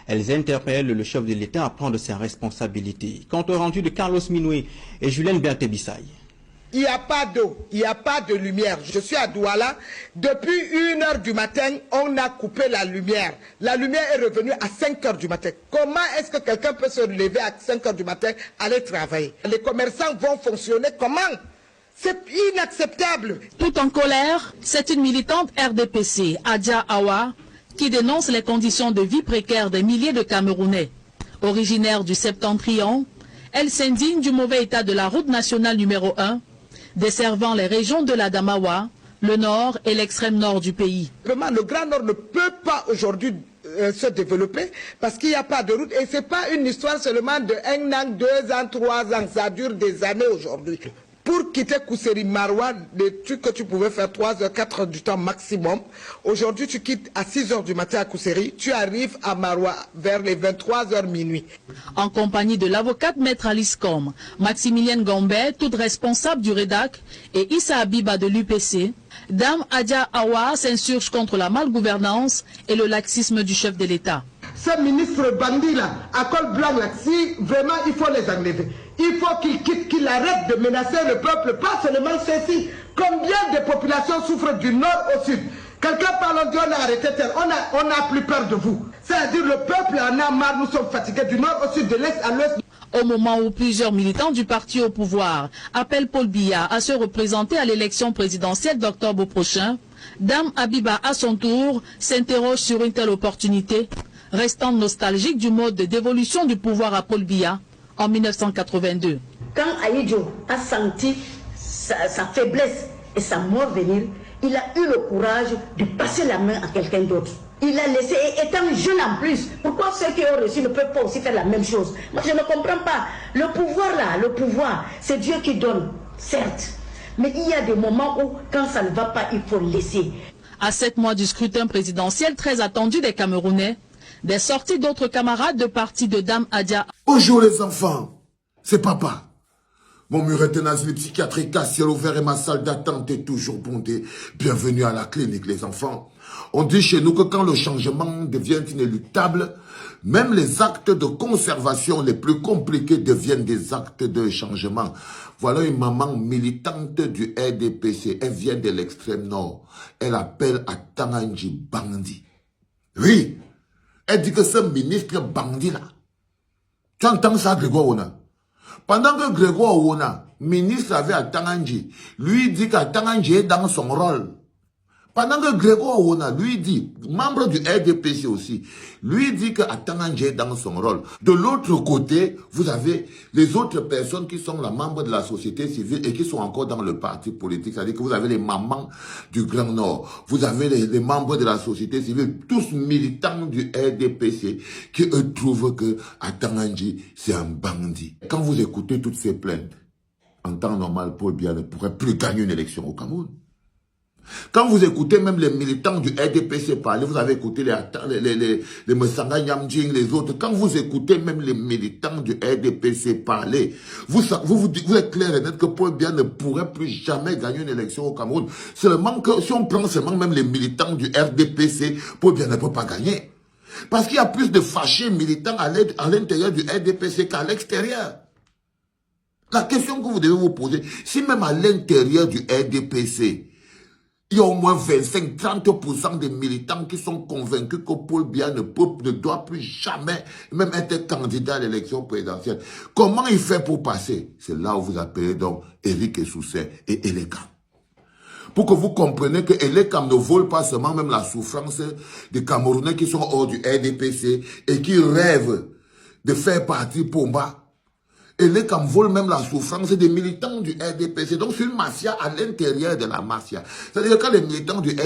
Elles interpellent le chef de l'État à prendre ses responsabilités. Compte rendu de Carlos Minoué et Julien Berthe-Bissaï. Il n'y a pas d'eau, il n'y a pas de lumière. Je suis à Douala. Depuis 1 h du matin, on a coupé la lumière. La lumière est revenue à 5 h du matin. Comment est-ce que quelqu'un peut se lever à 5 h du matin, aller travailler? Les commerçants vont fonctionner comment? C'est inacceptable. Tout en colère, c'est une militante RDPC, Adja Awa, qui dénonce les conditions de vie précaires des milliers de Camerounais. Originaire du Septentrion, elle s'indigne du mauvais état de la route nationale numéro 1, desservant les régions de l'Adamawa, le nord et l'extrême nord du pays. Vraiment, le Grand Nord ne peut pas aujourd'hui se développer parce qu'il n'y a pas de route. Et ce n'est pas une histoire seulement de 1 an, 2 ans, 3 ans. Ça dure des années aujourd'hui. Pour quitter Kousséri Maroua, les trucs que tu pouvais faire 3 h, 4 h du temps maximum, aujourd'hui tu quittes à 6 h du matin à Kousséri, tu arrives à Maroua vers les 23 h minuit. En compagnie de l'avocate Maître Alice Com, Maximilienne Gambet, toute responsable du REDAC, et Issa Abiba de l'UPC, Dame Adja Awa s'insurge contre la malgouvernance et le laxisme du chef de l'État. Ce ministre bandit là, à col blanc là, si vraiment il faut les enlever, il faut qu'il quitte, qu'il arrête de menacer le peuple, pas seulement ceci. Combien de populations souffrent du nord au sud? Quelqu'un parle, on dit on a arrêté tel, on n'a plus peur de vous. C'est-à-dire le peuple en a marre, nous sommes fatigués du nord au sud, de l'est à l'ouest. Au moment où plusieurs militants du parti au pouvoir appellent Paul Biya à se représenter à l'élection présidentielle d'octobre prochain, Dame Abiba à son tour s'interroge sur une telle opportunité, restant nostalgique du mode de dévolution du pouvoir à Paul Biya en 1982. Quand Aïdjo a senti sa faiblesse et sa mort venir, il a eu le courage de passer la main à quelqu'un d'autre. Il a laissé, et étant jeune en plus, pourquoi ceux qui ont reçu ne peuvent pas aussi faire la même chose? Moi, je ne comprends pas. Le pouvoir là, le pouvoir, c'est Dieu qui donne, certes. Mais il y a des moments où, quand ça ne va pas, il faut laisser. À 7 mois du scrutin présidentiel très attendu des Camerounais, des sorties d'autres camarades de parti de Dame Adja. Bonjour les enfants, c'est papa. Mon muret est asile psychiatrique à ciel ouvert et ma salle d'attente est toujours bondée. Bienvenue à la clinique les enfants. On dit chez nous que quand le changement devient inéluctable, même les actes de conservation les plus compliqués deviennent des actes de changement. Voilà une maman militante du RDPC. Elle vient de l'extrême nord. Elle appelle à Tanganji Bandi. Oui, elle dit que ce ministre bandit là. Tu entends ça, Grégoire Ona? Pendant que Grégoire Ona, ministre avait à Tanganji, lui dit qu'Atanganji est dans son rôle. Pendant que Grégoire Ona lui dit, membre du RDPC aussi, lui dit qu'Atanganji est dans son rôle. De l'autre côté, vous avez les autres personnes qui sont la membre de la société civile et qui sont encore dans le parti politique. C'est-à-dire que vous avez les mamans du Grand Nord, vous avez les membres de la société civile, tous militants du RDPC, qui eux trouvent que Atanganji, c'est un bandit. Quand vous écoutez toutes ces plaintes, en temps normal, Paul Biya ne pourrait plus gagner une élection au Cameroun. Quand vous écoutez même les militants du RDPC parler, vous avez écouté les Messanga Nyamdjing, les autres, quand vous écoutez même les militants du RDPC parler, vous êtes clair et net que Paul Biya ne pourrait plus jamais gagner une élection au Cameroun. Seulement que si on prend seulement même les militants du RDPC, Paul Biya ne peut pas gagner. Parce qu'il y a plus de fâchés militants à l'intérieur du RDPC qu'à l'extérieur. La question que vous devez vous poser, si même à l'intérieur du RDPC, il y a au moins 25-30% des militants qui sont convaincus que Paul Biya ne doit plus jamais même être candidat à l'élection présidentielle. Comment il fait pour passer? C'est là où vous appelez donc Eric Essousset et Elekam. Pour que vous compreniez que Elekam ne vole pas seulement même la souffrance des Camerounais qui sont hors du RDPC et qui rêvent de faire partie Pomba. Et les Cam volent même la souffrance des militants du RDPC. Donc c'est une mafia à l'intérieur de la mafia. C'est-à-dire que quand les militants du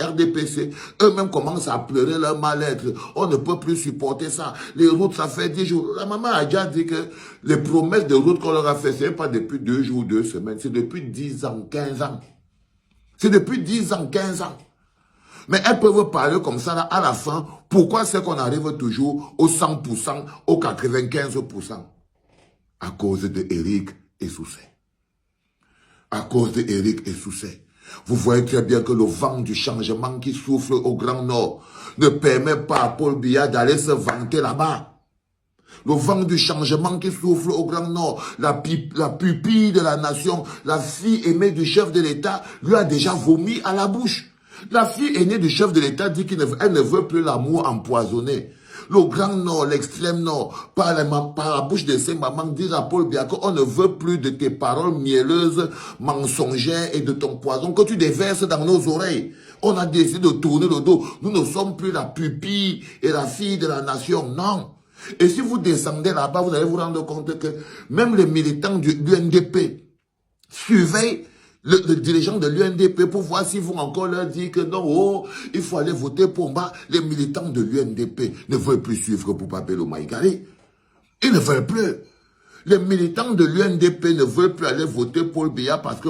RDPC, eux-mêmes commencent à pleurer leur mal-être. On ne peut plus supporter ça. Les routes, ça fait 10 jours. La maman a déjà dit que les promesses de route qu'on leur a fait, c'est pas depuis 2 jours, 2 semaines. C'est depuis 10 ans, 15 ans. C'est depuis 10 ans, 15 ans. Mais elles peuvent parler comme ça là, à la fin. Pourquoi c'est qu'on arrive toujours au 100%, au 95%? À cause de Eric Essousset. À cause de Eric Essousset. Vous voyez très bien que le vent du changement qui souffle au Grand Nord ne permet pas à Paul Biya d'aller se vanter là-bas. Le vent du changement qui souffle au Grand Nord, la pupille de la nation, la fille aimée du chef de l'État, lui a déjà vomi à la bouche. La fille aînée du chef de l'État dit qu'elle ne veut plus l'amour empoisonné. Le Grand Nord, l'extrême Nord, par la bouche de ses mamans, disent à Paul Biya qu'on ne veut plus de tes paroles mielleuses, mensongères et de ton poison que tu déverses dans nos oreilles. On a décidé de tourner le dos. Nous ne sommes plus la pupille et la fille de la nation. Non. Et si vous descendez là-bas, vous allez vous rendre compte que même les militants de l'UNDP surveillent le dirigeant de l'UNDP pour voir s'ils vont encore leur dire que non, oh, il faut aller voter pour moi. Les militants de l'UNDP ne veulent plus suivre Bouba Bello Maïgari. Ils ne veulent plus. Les militants de l'UNDP ne veulent plus aller voter pour Biya parce que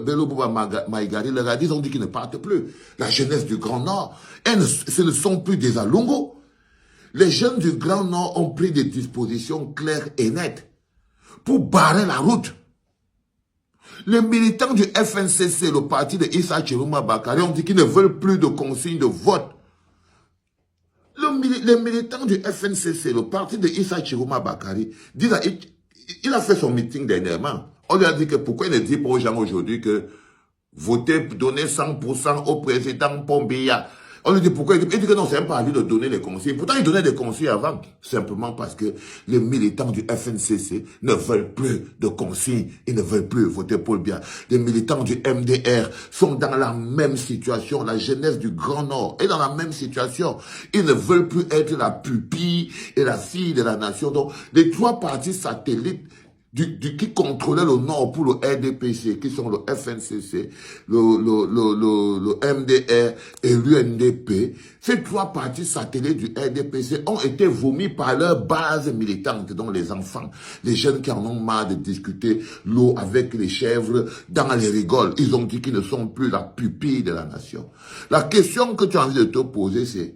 Bello Bouba Maïgari leur a dit, ils ont dit qu'ils ne partent plus. La jeunesse du Grand Nord, ce ne sont plus des Alongo. Les jeunes du Grand Nord ont pris des dispositions claires et nettes pour barrer la route. Les militants du FNCC, le parti de Issa Chiroma Bakari, ont dit qu'ils ne veulent plus de consignes de vote. Les militants du FNCC, le parti de Issa Chiroma Bakari, il a fait son meeting dernièrement. On lui a dit que pourquoi il ne dit pas aux gens aujourd'hui que voter, donner 100% au président Pombeya. On lui dit pourquoi? Il dit que non, c'est pas à lui de donner les consignes. Pourtant, il donnait des consignes avant. Simplement parce que les militants du FNCC ne veulent plus de consignes. Ils ne veulent plus voter Paul Biya. Les militants du MDR sont dans la même situation. La jeunesse du Grand Nord est dans la même situation. Ils ne veulent plus être la pupille et la fille de la nation. Donc, les trois partis satellites qui contrôlaient le Nord pour le RDPC, qui sont le FNCC, le MDR et l'UNDP, ces trois partis satellites du RDPC ont été vomis par leur base militante, dont les enfants, les jeunes qui en ont marre de discuter l'eau avec les chèvres dans les rigoles. Ils ont dit qu'ils ne sont plus la pupille de la nation. La question que tu as envie de te poser, c'est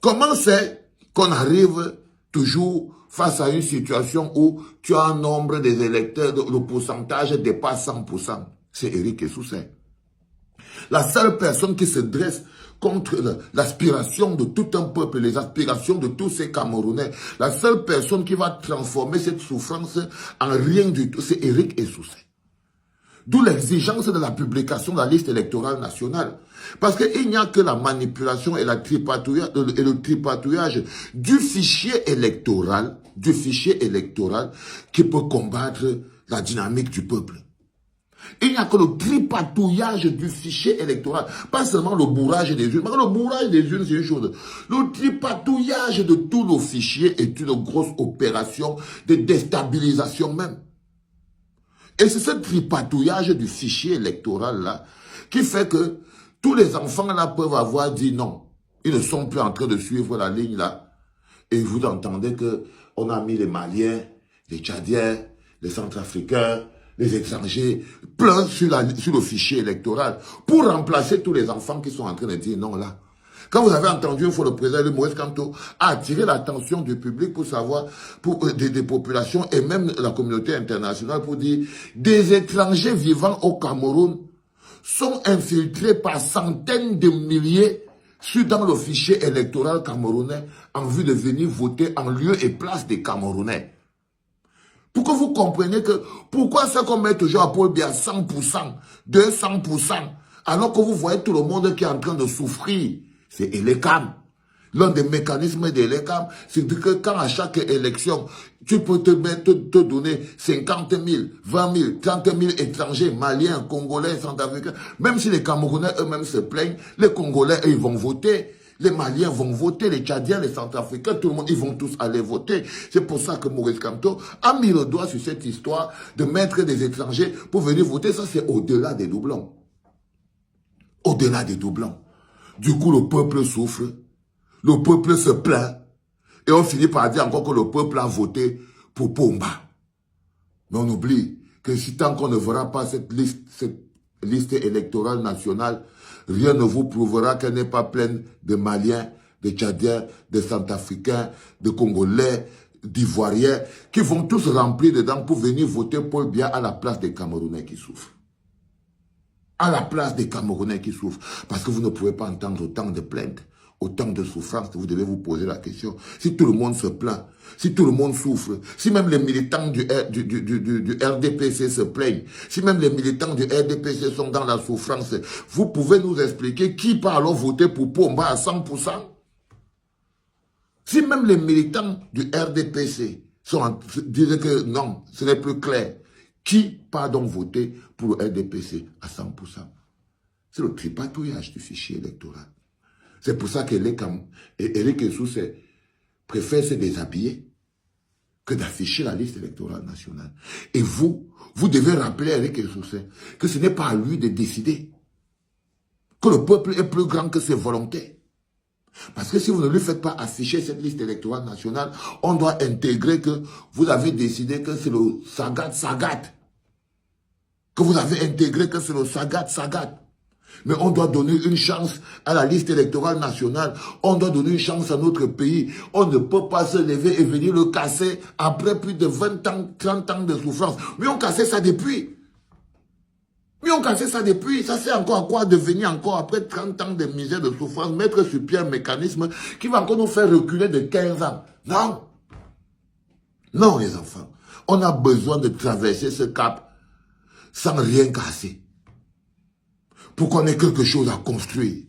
comment c'est qu'on arrive toujours face à une situation où tu as un nombre des électeurs, le pourcentage dépasse 100%. C'est Éric Essoussin. La seule personne qui se dresse contre l'aspiration de tout un peuple, les aspirations de tous ces Camerounais, la seule personne qui va transformer cette souffrance en rien du tout, c'est Éric Essoussin. D'où l'exigence de la publication de la liste électorale nationale. Parce qu'il n'y a que la manipulation et le tripatouillage du fichier électoral qui peut combattre la dynamique du peuple. Il n'y a que le tripatouillage du fichier électoral, pas seulement le bourrage des urnes. Le bourrage des urnes, c'est une chose. Le tripatouillage de tout le fichier est une grosse opération de déstabilisation même. Et c'est ce tripatouillage du fichier électoral-là qui fait que tous les enfants-là peuvent avoir dit non. Ils ne sont plus en train de suivre la ligne-là. Et vous entendez qu'on a mis les Maliens, les Tchadiens, les Centrafricains, les étrangers, plein sur le fichier électoral pour remplacer tous les enfants qui sont en train de dire non là. Quand vous avez entendu une fois le président Moïse Kamto a attiré l'attention du public pour savoir, des populations et même la communauté internationale pour dire des étrangers vivant au Cameroun sont infiltrés par centaines de milliers dans le fichier électoral camerounais en vue de venir voter en lieu et place des Camerounais. Pour que vous compreniez que pourquoi c'est qu'on met toujours à Paul Biya 100%, 200%, alors que vous voyez tout le monde qui est en train de souffrir. C'est Elecam. L'un des mécanismes d'Elecam, c'est que quand à chaque élection, tu peux te donner 50 000, 20 000, 30 000 étrangers, Maliens, Congolais, Centrafricains. Même si les Camerounais eux-mêmes se plaignent, les Congolais, eux, ils vont voter. Les Maliens vont voter, les Tchadiens, les Centrafricains, tout le monde, ils vont tous aller voter. C'est pour ça que Maurice Kamto a mis le doigt sur cette histoire de mettre des étrangers pour venir voter. Ça, c'est au-delà des doublons. Au-delà des doublons. Du coup, le peuple souffre, le peuple se plaint, et on finit par dire encore que le peuple a voté pour Pomba. Mais on oublie que si tant qu'on ne verra pas cette liste électorale nationale, rien ne vous prouvera qu'elle n'est pas pleine de Maliens, de Tchadiens, de Centrafricains, de Congolais, d'Ivoiriens, qui vont tous remplir dedans pour venir voter Paul Biya à la place des Camerounais qui souffrent. à la place des Camerounais qui souffrent. Parce que vous ne pouvez pas entendre autant de plaintes, autant de souffrances. Vous devez vous poser la question. Si tout le monde se plaint, si tout le monde souffre, si même les militants du RDPC se plaignent, si même les militants du RDPC sont dans la souffrance, vous pouvez nous expliquer qui peut alors voter pour Pomba à 100%? Si même les militants du RDPC disent que non, ce n'est plus clair, qui va donc voter pour le RDPC à 100%? C'est le tripatouillage du fichier électoral. C'est pour ça qu'Éric Essoussé préfère se déshabiller que d'afficher la liste électorale nationale. Et vous devez rappeler à Éric Essoussé que ce n'est pas à lui de décider, que le peuple est plus grand que ses volontés. Parce que si vous ne lui faites pas afficher cette liste électorale nationale, on doit intégrer que vous avez décidé que c'est le Sagat. Que vous avez intégré que c'est le Sagat. Mais on doit donner une chance à la liste électorale nationale. On doit donner une chance à notre pays. On ne peut pas se lever et venir le casser après plus de 20 ans, 30 ans de souffrance. Mais on cassait ça depuis. Ça c'est encore à quoi devenir encore après 30 ans de misère, de souffrance, mettre sur pied un mécanisme qui va encore nous faire reculer de 15 ans. Non. Non, les enfants. On a besoin de traverser ce cap sans rien casser, pour qu'on ait quelque chose à construire.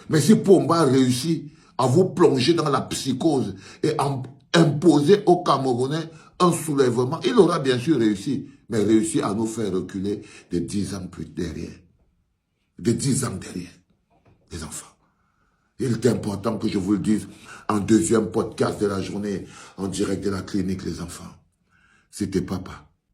Mais si Pomba réussit à vous plonger dans la psychose et à imposer aux Camerounais un soulèvement, il aura bien sûr réussi, mais réussi à nous faire reculer de 10 ans plus derrière. De 10 ans derrière, les enfants. Il est important que je vous le dise en deuxième podcast de la journée, en direct de la clinique, les enfants. C'était papa.